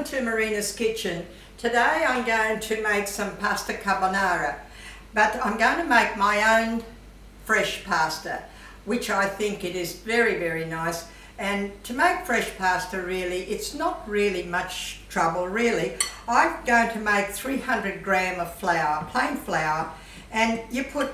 to Marina's kitchen. Today I'm going to make some pasta carbonara, but I'm going to make my own fresh pasta, which I think it is very nice. And to make fresh pasta, really, it's not really much trouble really. I'm going to make 300 grams of flour, plain flour, and you put,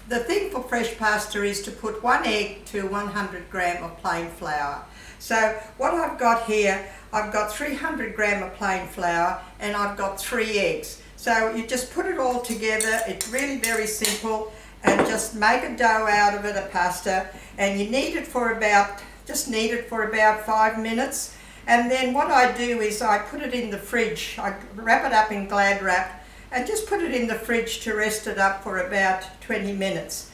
the thing for fresh pasta is to put 1 egg to 100 grams of plain flour. So what I've got here, I've got 300 grams of plain flour and I've got 3 eggs. So you just put it all together. It's really very simple, and just make a dough out of it, a pasta, and you knead it for about, just knead it for about 5 minutes. And then what I do is I put it in the fridge. I wrap it up in Glad wrap and just put it in the fridge to rest it up for about 20 minutes.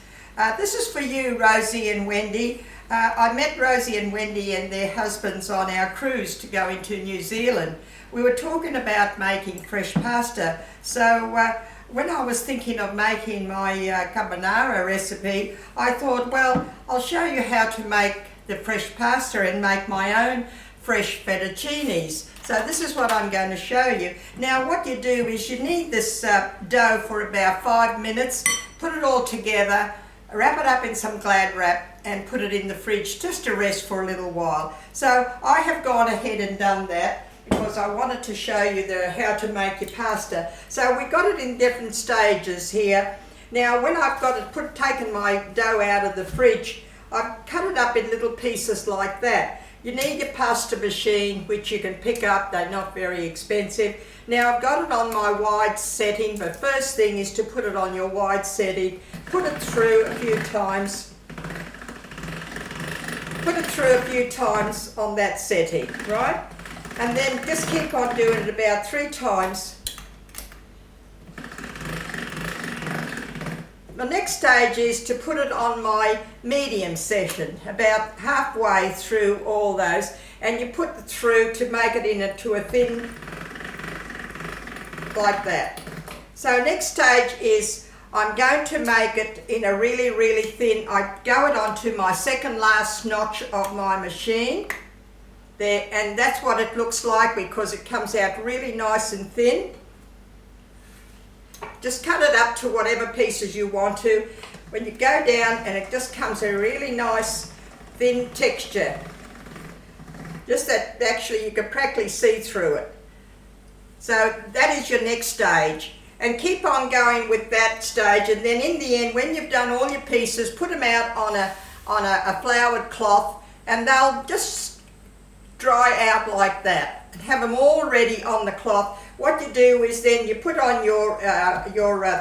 This is for you, Rosie and Wendy. I met Rosie and Wendy and their husbands on our cruise to go into New Zealand. We were talking about making fresh pasta. So when I was thinking of making my carbonara recipe, I thought, well, I'll show you how to make the fresh pasta and make my own fresh fettuccinis. So this is what I'm going to show you. Now what you do is you knead this dough for about 5 minutes, put it all together, wrap it up in some Glad wrap and put it in the fridge just to rest for a little while. So I have gone ahead and done that because I wanted to show you how to make your pasta. So we got it in different stages here. Now when I've got it taken my dough out of the fridge, I've cut it up in little pieces like that. You need your pasta machine, which you can pick up, they're not very expensive. Now I've got it on my wide setting, but first thing is to put it on your wide setting, put it through a few times. Put it through a few times on that setting, right? And then just keep on doing it about 3 times. The next stage is to put it on my medium setting, about halfway through all those, and you put it through to make it into a thin, like that. So next stage is I'm going to make it in a really thin. I go it onto my second last notch of my machine there, and that's what it looks like because it comes out really nice and thin. Just cut it up to whatever pieces you want to. When you go down, and it just comes a really nice thin texture. Just that actually you can practically see through it. So that is your next stage. And keep on going with that stage, and then in the end, when you've done all your pieces, put them out on a floured cloth, and they'll just dry out like that. And have them all ready on the cloth. What you do is then you put on your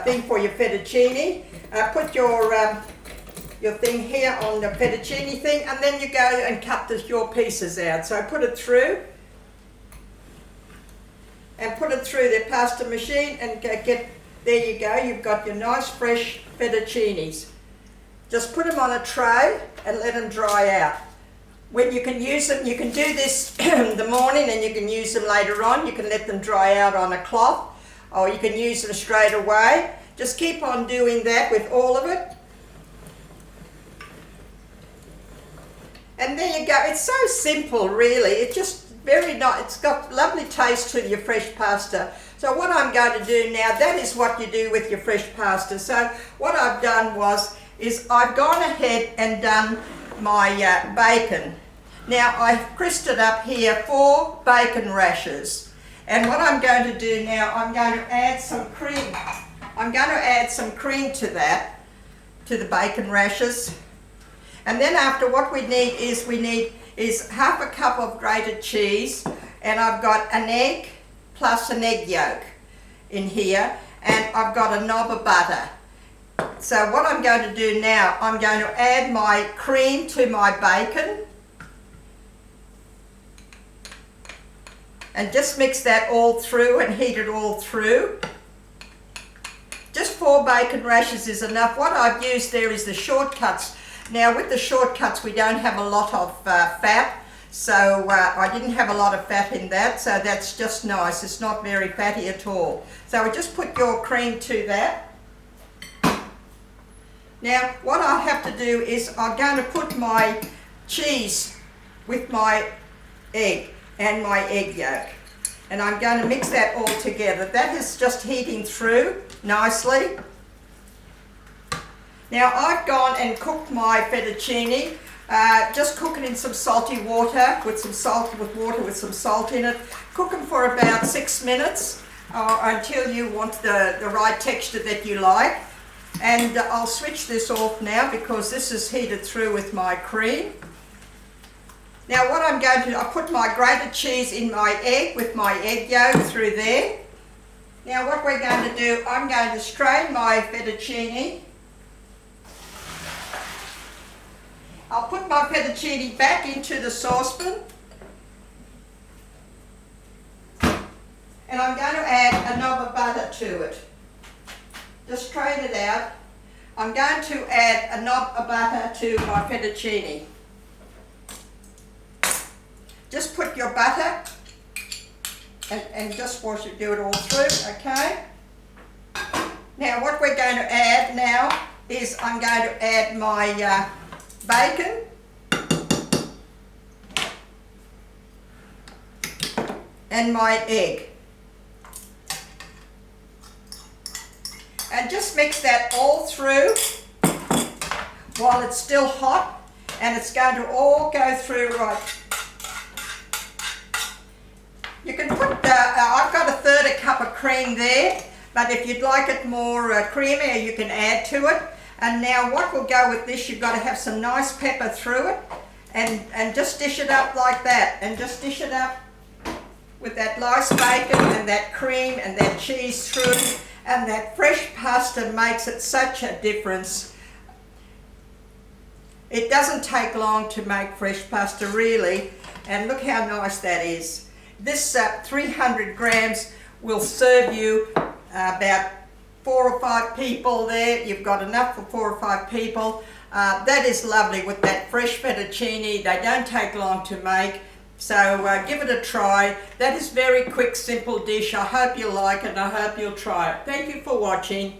thing for your fettuccine. Put your thing here on the fettuccine thing, and then you go and cut your pieces out. So put it through, and put it through the pasta machine, and there you go. You've got your nice fresh fettuccines. Just put them on a tray and let them dry out. When you can use them, you can do this in the morning and you can use them later on. You can let them dry out on a cloth, or you can use them straight away. Just keep on doing that with all of it. And there you go. It's so simple really. It's just very nice. It's got lovely taste to your fresh pasta. So what I'm going to do now, that is what you do with your fresh pasta. So what I've done is I've gone ahead and done my bacon. Now I've crysted up here 4 bacon rashes, and what I'm going to do now, I'm going to add some cream. I'm going to add some cream to that, to the bacon rashes. And then after, what we need is half a cup of grated cheese, and I've got an egg plus an egg yolk in here, and I've got a knob of butter. So what I'm going to do now, I'm going to add my cream to my bacon and just mix that all through and heat it all through. Just 4 bacon rashes is enough. What I've used there is the shortcuts. Now with the shortcuts we don't have a lot of fat, so I didn't have a lot of fat in that, so that's just nice. It's not very fatty at all. So just put your cream to that. Now what I have to do is I'm going to put my cheese with my egg and my egg yolk. And I'm going to mix that all together. That is just heating through nicely. Now I've gone and cooked my fettuccine. Just cook it in some salty water with some salt in it. Cook them for about 6 minutes until you want the right texture that you like. And I'll switch this off now because this is heated through with my cream. Now what I'm going to do, I put my grated cheese in my egg with my egg yolk through there. Now what we're going to do, I'm going to strain my fettuccine. I'll put my fettuccine back into the saucepan. And I'm going to add a knob of butter to it. Just strain it out. I'm going to add a knob of butter to my fettuccine. Just put your butter and just do it all through, okay? Now what we're going to add now is I'm going to add my bacon. And my egg. And just mix that all through while it's still hot, and it's going to all go through right. You can put, I've got 1/3 cup of cream there, but if you'd like it more creamier, you can add to it. And now what will go with this, you've got to have some nice pepper through it, and just dish it up like that, and just dish it up with that nice bacon and that cream and that cheese through it. And that fresh pasta makes it such a difference. It doesn't take long to make fresh pasta really, and look how nice that is. This 300 grams will serve you about 4 or 5 people there. You've got enough for 4 or 5 people. That is lovely with that fresh fettuccine. They don't take long to make. So give it a try. That is very quick, simple dish. I hope you like it and I hope you'll try it. Thank you for watching.